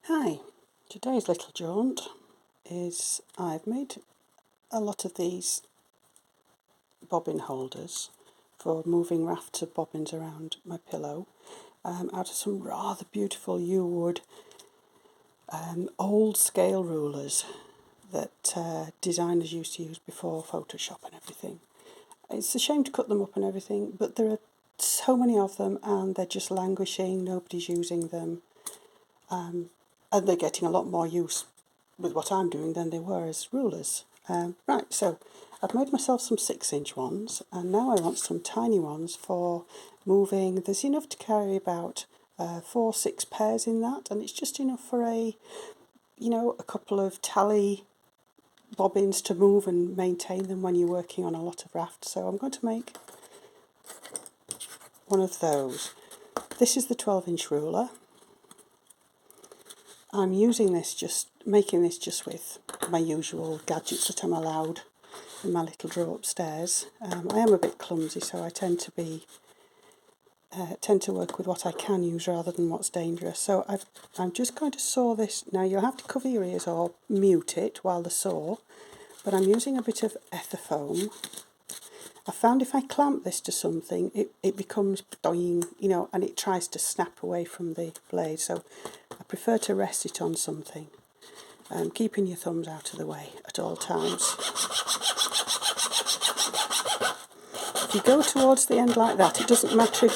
Hi, today's little jaunt is I've made a lot of these bobbin holders for moving rafts of bobbins around my pillow out of some rather beautiful yew wood old scale rulers that designers used to use before Photoshop and everything. It's a shame to cut them up and everything, but there are so many of them and they're just languishing, nobody's using them. And they're getting a lot more use with what I'm doing than they were as rulers. Right, so I've made myself some 6-inch ones, and now I want some tiny ones for moving. There's enough to carry about 4-6 pairs in that, and it's just enough for a couple of tally bobbins to move and maintain them when you're working on a lot of rafts. So I'm going to make one of those. This is the 12-inch ruler. I'm making this just with my usual gadgets that I'm allowed in my little drawer upstairs. I am a bit clumsy, so I tend to work with what I can use rather than what's dangerous. So I'm just going to saw this. Now you'll have to cover your ears or mute it while the saw, but I'm using a bit of ethafoam. I found if I clamp this to something, it becomes doing, and it tries to snap away from the blade. So I prefer to rest it on something, keeping your thumbs out of the way at all times. If you go towards the end like that, it doesn't matter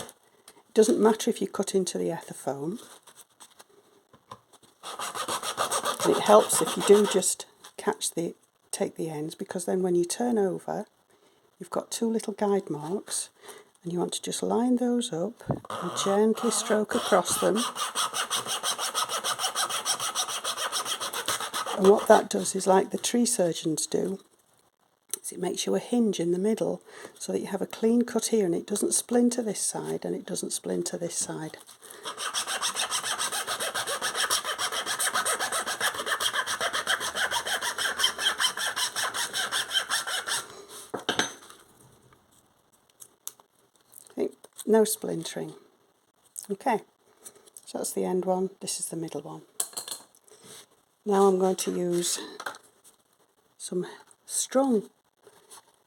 if you cut into the ethafoam. And it helps if you do just take the ends, because then when you turn over, you've got 2 little guide marks, and you want to just line those up and gently stroke across them. And what that does is, like the tree surgeons do, is it makes you a hinge in the middle so that you have a clean cut here and it doesn't splinter this side and it doesn't splinter this side. No splintering. Okay, so that's the end one, this is the middle one. Now I'm going to use some strong,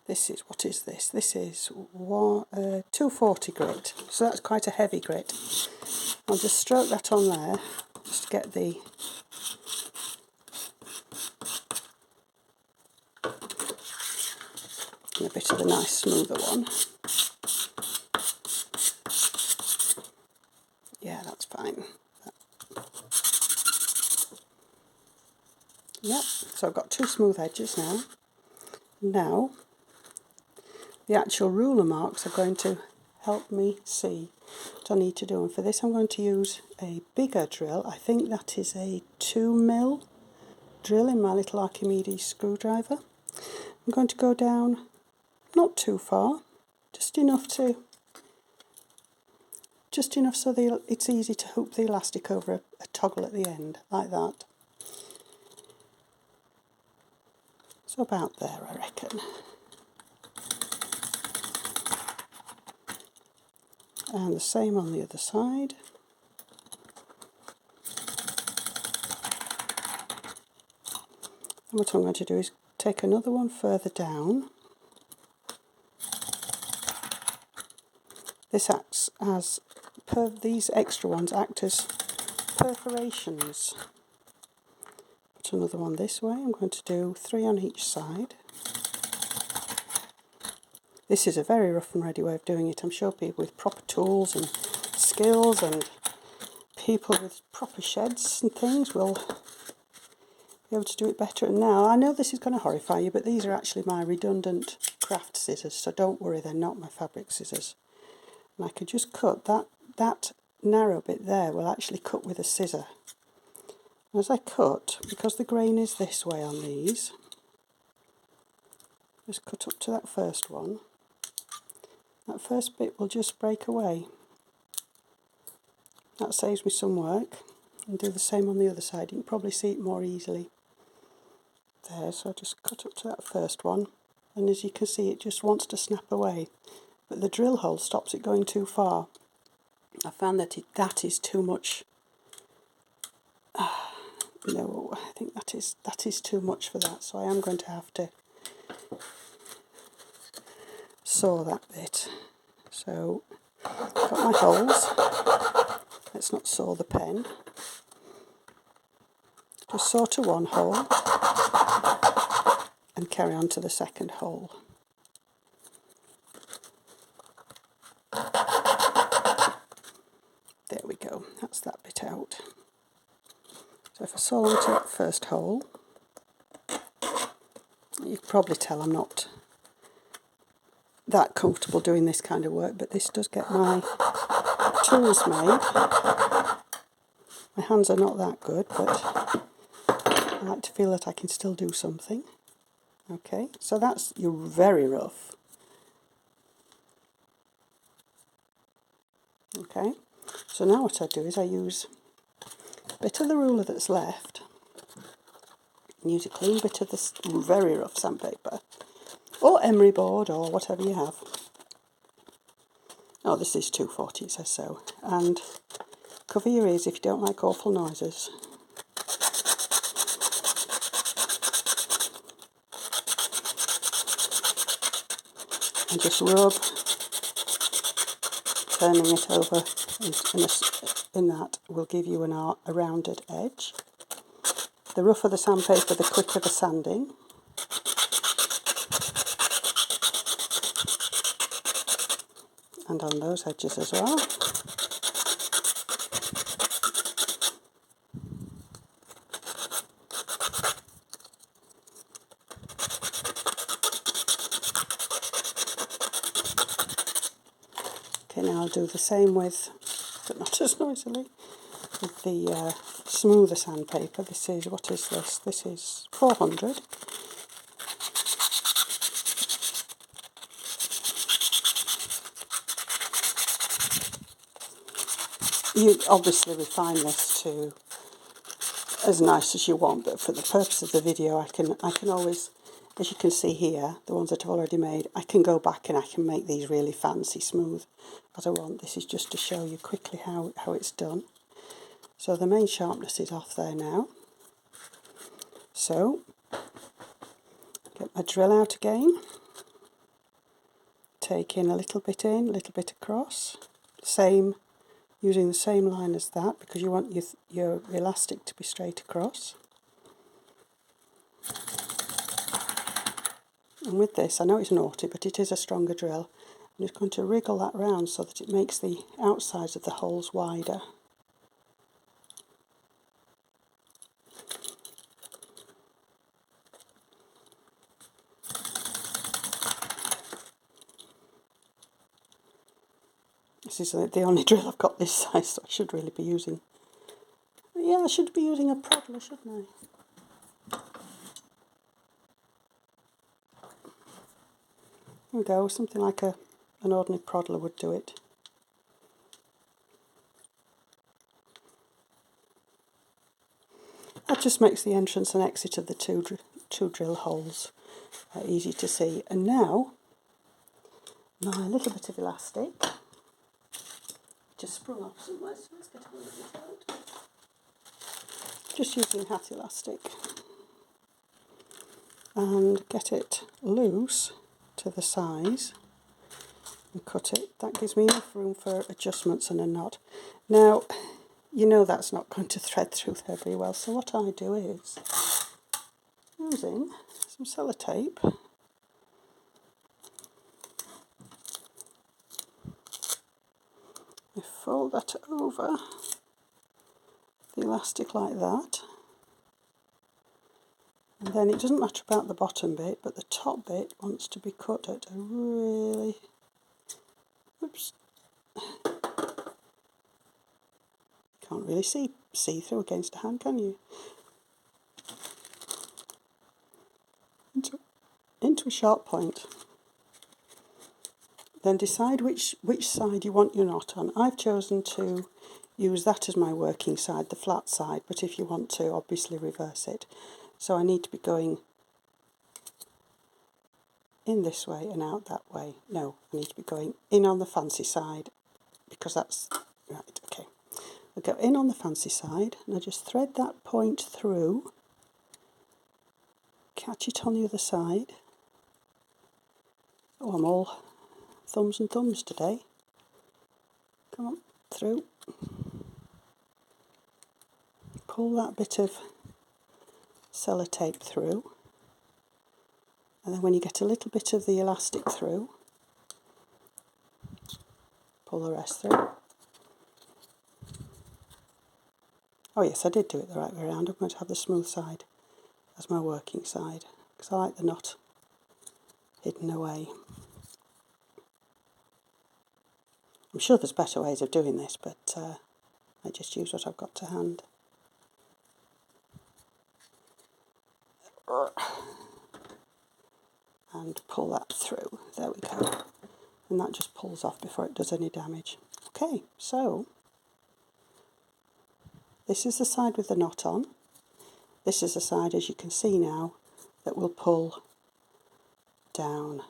what is this? This is 240 grit, so that's quite a heavy grit. I'll just stroke that on there, just to get a bit of the nice smoother one. Yeah, that's fine. Yep, so I've got 2 smooth edges now. Now, the actual ruler marks are going to help me see what I need to do. And for this I'm going to use a bigger drill. I think that is a 2mm drill in my little Archimedes screwdriver. I'm going to go down, not too far, just enough so it's easy to hoop the elastic over a toggle at the end, like that. So about there, I reckon. And the same on the other side. And what I'm going to do is take another one further down. This acts as, these extra ones act as perforations. Put another one this way. I'm going to do 3 on each side. This is a very rough and ready way of doing it. I'm sure people with proper tools and skills and people with proper sheds and things will be able to do it better. And now, I know this is going to horrify you, but these are actually my redundant craft scissors, so don't worry, they're not my fabric scissors. And I could just cut that narrow bit there will actually cut with a scissor. And as I cut, because the grain is this way on these, just cut up to that first one. That first bit will just break away. That saves me some work. And do the same on the other side. You can probably see it more easily. There, so I just cut up to that first one. And as you can see, it just wants to snap away. But the drill hole stops it going too far. I found that that is too much no, I think that is too much for that, so I am going to have to saw that bit. So, got my holes. Let's not saw the pen. Just saw to one hole and carry on to the second hole. There we go, that's that bit out. So if I saw onto that first hole, you can probably tell I'm not that comfortable doing this kind of work, but this does get my tools made. My hands are not that good, but I like to feel that I can still do something. Okay, so that's your very rough. Okay, so now what I do is I use a bit of the ruler that's left and use a clean bit of this very rough sandpaper, or emery board, or whatever you have. Oh, this is 240, it says so. And cover your ears if you don't like awful noises. And just rub, turning it over in that will give you a rounded edge. The rougher the sandpaper, the quicker the sanding. And on those edges as well. Okay, now I'll do the same with, but not as noisily, with the smoother sandpaper. This is, what is this? This is 400. You obviously refine this to as nice as you want, but for the purpose of the video I can always, as you can see here, the ones that I've already made, I can go back and I can make these really fancy smooth as I want. This is just to show you quickly how it's done. So the main sharpness is off there now. So, get my drill out again, take in a little bit across, using the same line as that, because you want your elastic to be straight across. And with this, I know it's naughty, but it is a stronger drill. I'm just going to wriggle that round so that it makes the outsides of the holes wider. This is the only drill I've got this size, so I should really be using... Yeah, I should be using a proddler, shouldn't I? There we go, something like an ordinary proddler would do it. That just makes the entrance and exit of the two drill holes easy to see. And now, my little bit of elastic just sprung off somewhere, so let's get a little bit out. Just using hat elastic and get it loose to the size and cut it. That gives me enough room for adjustments and a knot. Now, you know that's not going to thread through there very well, so what I do is, using some sellotape, I fold that over the elastic like that, and then it doesn't matter about the bottom bit, but the top bit wants to be cut at a really, oops, can't really see through against a hand, can you? Into a sharp point. Then decide which side you want your knot on. I've chosen to use that as my working side, the flat side, but if you want to, obviously reverse it. So I need to be going in this way and out that way. No, I need to be going in on the fancy side, because that's, right, okay. I go in on the fancy side and I just thread that point through, catch it on the other side. Oh, I'm all thumbs and thumbs today. Come on, through. Pull that bit of sellotape through, and then when you get a little bit of the elastic through, pull the rest through. Oh yes, I did do it the right way around. I'm going to have the smooth side as my working side, because I like the knot hidden away. I'm sure there's better ways of doing this, but I just use what I've got to hand. And pull that through. There we go. And that just pulls off before it does any damage. Okay, so this is the side with the knot on. This is the side, as you can see now, that will pull down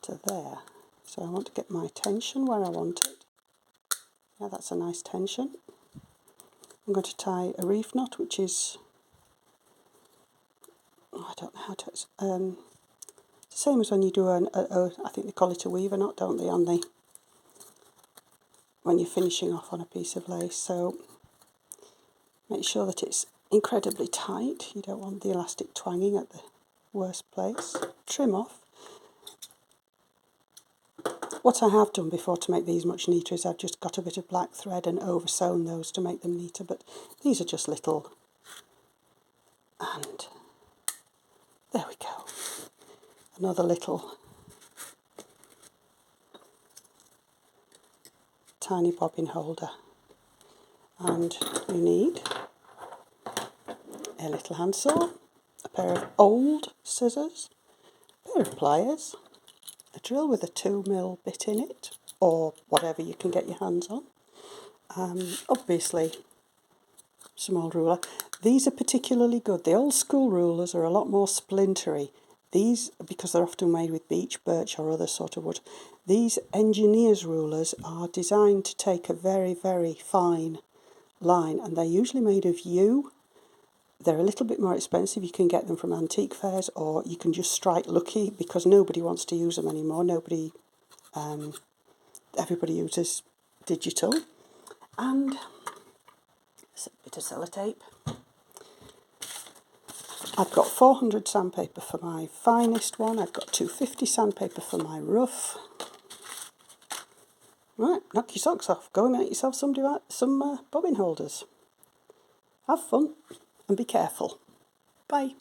to there. So I want to get my tension where I want it. Yeah, that's a nice tension. I'm going to tie a reef knot, which is, I don't know how to, it's the same as when you do I think they call it a weaver knot, don't they, on when you're finishing off on a piece of lace. So make sure that it's incredibly tight. You don't want the elastic twanging at the worst place. Trim off. What I have done before to make these much neater is I've just got a bit of black thread and over sewn those to make them neater, but these are just little, and there we go. Another little tiny bobbin holder. And you need a little handsaw, a pair of old scissors, a pair of pliers, a drill with a 2mm bit in it, or whatever you can get your hands on. Obviously, some old ruler. These are particularly good. The old school rulers are a lot more splintery. These, because they're often made with beech, birch or other sort of wood, these engineer's rulers are designed to take a very, very fine line, and they're usually made of yew. They're a little bit more expensive. You can get them from antique fairs, or you can just strike lucky because nobody wants to use them anymore. Everybody uses digital. And a bit of sellotape. I've got 400 sandpaper for my finest one. I've got 250 sandpaper for my rough. Right, knock your socks off. Go and make yourself some bobbin holders. Have fun and be careful. Bye.